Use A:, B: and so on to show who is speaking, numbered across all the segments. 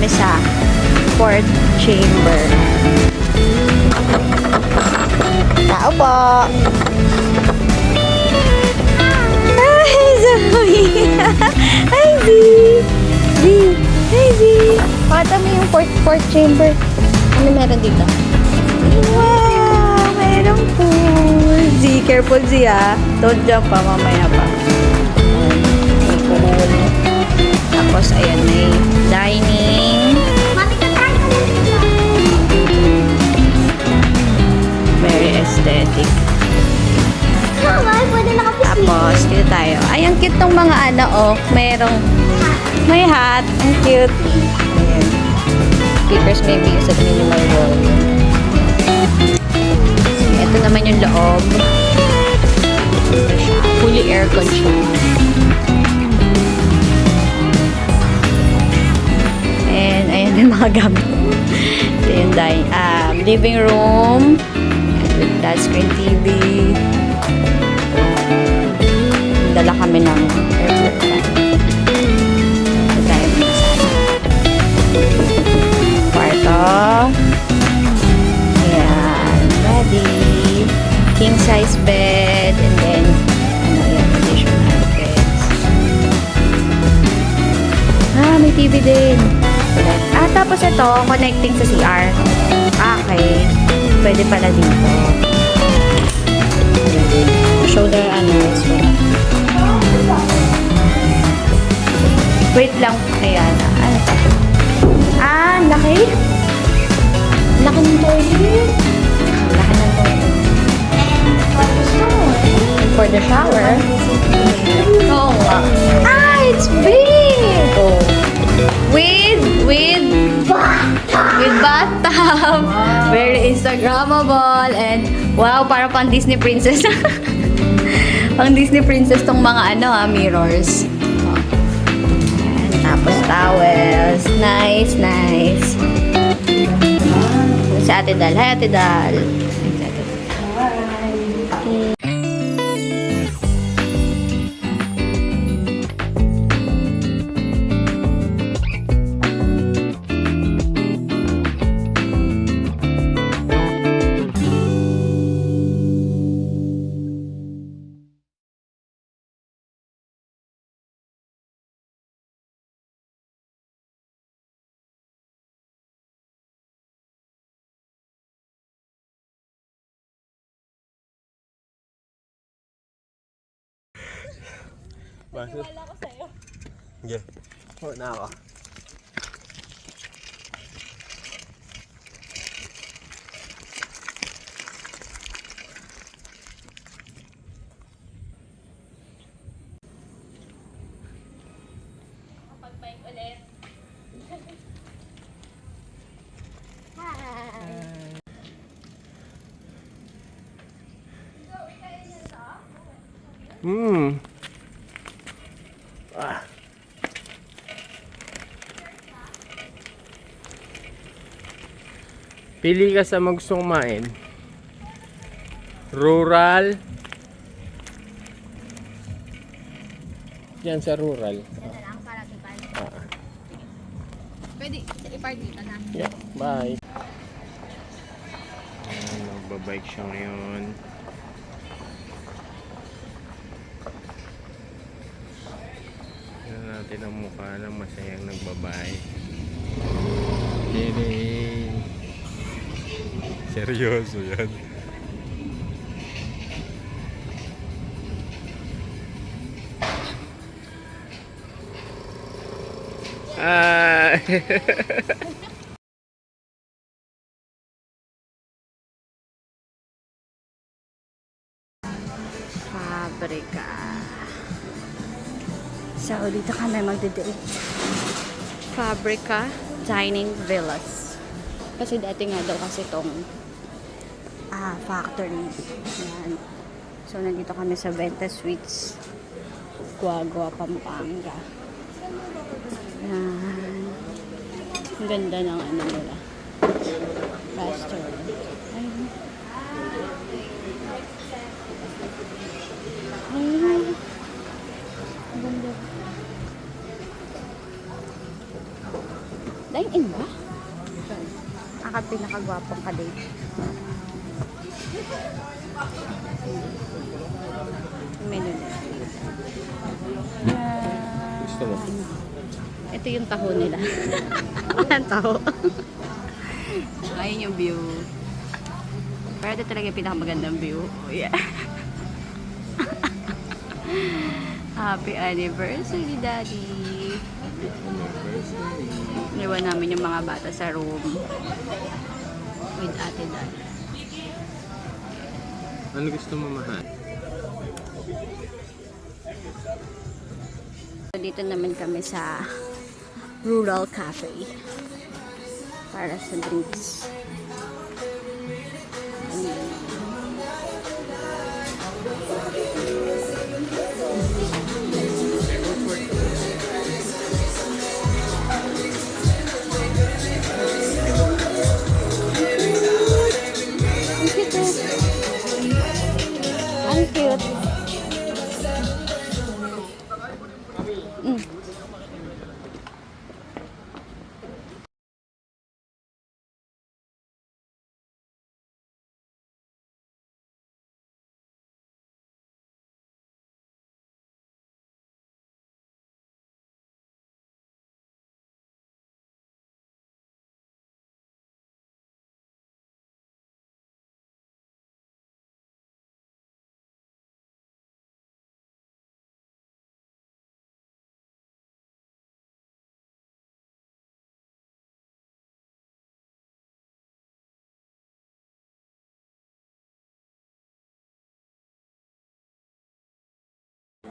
A: kami sa fourth chamber. Tao po! Hi, Zoe! Hi, Z! Z! Hi, Z! Pakita mo yung fourth chamber. Ano meron dito? Wow! Merong pool! Z, careful Z ah. Don't jump pa, mamaya pa. May pool. Tapos, ayan, may dining. Very aesthetic. Tapos, dito tayo. Ay, ang cute tong mga ano, oh. May hat. Ang cute. Ayan. Speakers may be used at minimal volume. Ito naman yung loob. Fully air conditioned. And, ayan yung mga gamit. Ito yung living room. With touchscreen TV. Dala kami ng air fan. Ito tayo muna sana. Kwarto. Ayan. Ready. King size bed. And then, ano yan, additional beds. May TV din. Tapos ito, connecting sa CR. Okay. Pwede pala dito. Shoulder, wait lang. Ayan. Ano to? Laki. Laki ng toilet. Laki ng toilet. For the shower. Oh, it's big! Oh. With bathtub. Very Instagrammable. And wow, parang pang Disney princess. Pang Disney princess tong mga mirrors. And tapos towels. Nice. Si Ate Dal. Hi, Ate Dal.
B: Wala ko sa'yo. Yeah. Na ako.
A: Pag-bike ulit.
B: Pili ka sa magustong kumain. Rural. Yan sa rural.
A: Ito lang para tipal. Pwede i-park dito na.
B: Yeah, bye. Nagbabike siya ngayon. Tignan natin ang mukha ng masayang nagbabike. Kidding. Seryoso yan.
A: Fabrica. So, dito kami magde-date. Fabrica Dining Villas. Kasi dati nga daw kasi itong factory. Yan. So, nandito kami sa Venta Suites. Guagua, Pampanga. Yan. Ang ganda ng nila. Restaurant. Ayun. Ayun. Ang ganda. Dine-in ba? Ang pinakagwapong ka-date. Menu na.
B: Gusto mo?
A: Ito yung taho nila. Ang taho. Ayun yung view. Pero ito talaga yung pinakamagandang view. Oh, yeah. Happy anniversary, Daddy. Iwan namin yung mga bata sa room. With Ate Dad.
B: Ano gusto mo, mahal?
A: Dito naman kami sa Rural Cafe para sa drinks. Ang cute. Mm.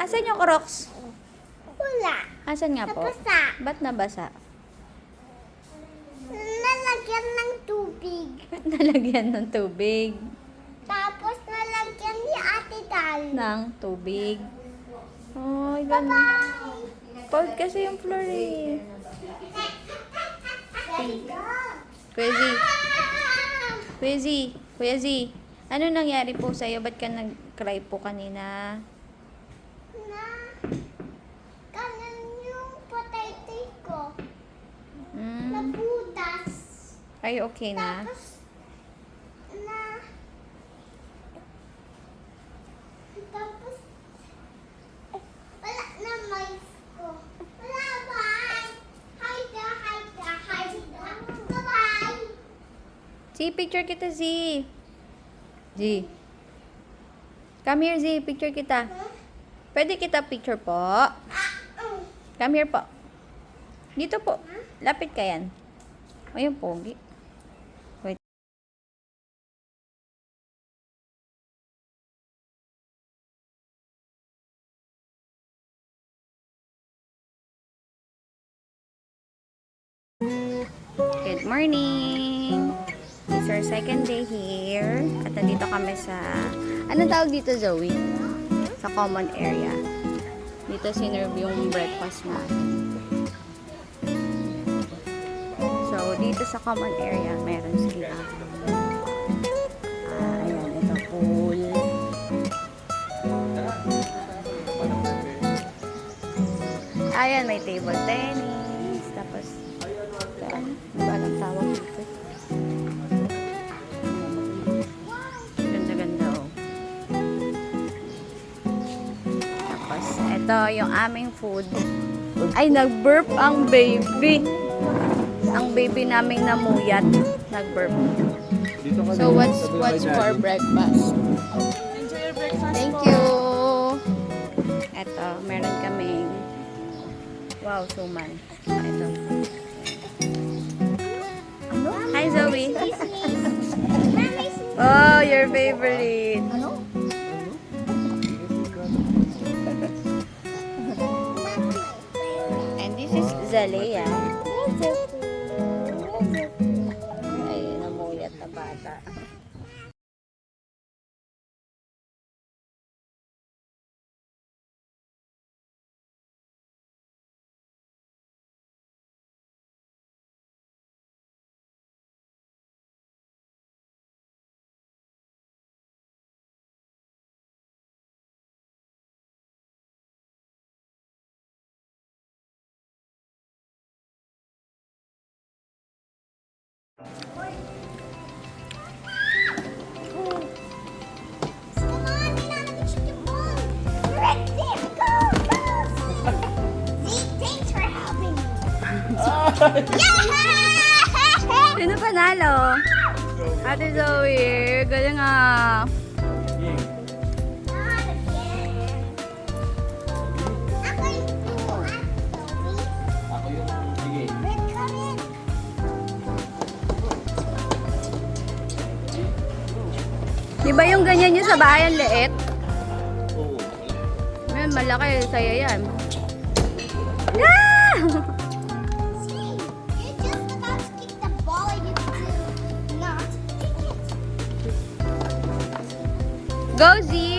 A: Asan yung Crocs?
C: Wala.
A: Asan nga po?
C: Nabasa.
A: Ba't nabasa?
C: Nalagyan ng tubig.
A: Nalagyan ng tubig.
C: Tapos nalagyan ni Ate Dal.
A: Ng tubig. Ay, ganun. Pound kasi yung floor eh. Kuya Z. Kuya Z. Kuya Z. Ano nangyari po sa'yo? Ba't ka nag-cry po kanina?
C: Na, kanan yung potato ko.
A: Hmm.
C: Nabutas.
A: Are you okay na?
C: Tapos, tapos, wala na mais ko. Wala, bye. Hayda, hayda, hayda. Bye-bye.
A: Z, picture kita, Z. Z. Come here, Z. Picture kita. Pwede kita picture po? Come here po. Dito po. Lapit ka yan. Ayun, pogi. Wait. Good morning! It's our second day here. At nandito kami sa... Anong tawag dito, Zoe? Sa common area. Dito sinerve yung breakfast natin. So, dito sa common area, meron sila. Ayan, ito pool. Ayan, may table tennis. Tapos, ito, ano ba ang tawag dito? Ganda-ganda, oh. Tapos, ito yung aming food. Ay, nag-burp ang baby. Ang baby naming namuyat. Nag-burp. So, what's for breakfast?
C: Enjoy your breakfast.
A: Thank you. Ito, meron kaming wow, suman. Ito. Ano? Hi, Zoe. Oh, your favorite. Ano? And this is Zalea. Ay, namuyat na bata.
C: Come on, Milana, we should get one. You're right there. Go, go. See, thanks for helping me. Yeah!
A: Sino panalo? Ate Zoe, galing ah.
C: Not again. Ako yung tuwan, Toby.
B: Ako yung sige.
C: Red, come in.
A: Di ba yung ganyan nyo sa bahay ang liit?
B: Oo.
A: Ngayon, malaki. Saya yan. Ah!
C: See, you're just about to kick the ball and you do not kick it.
A: Go, Z!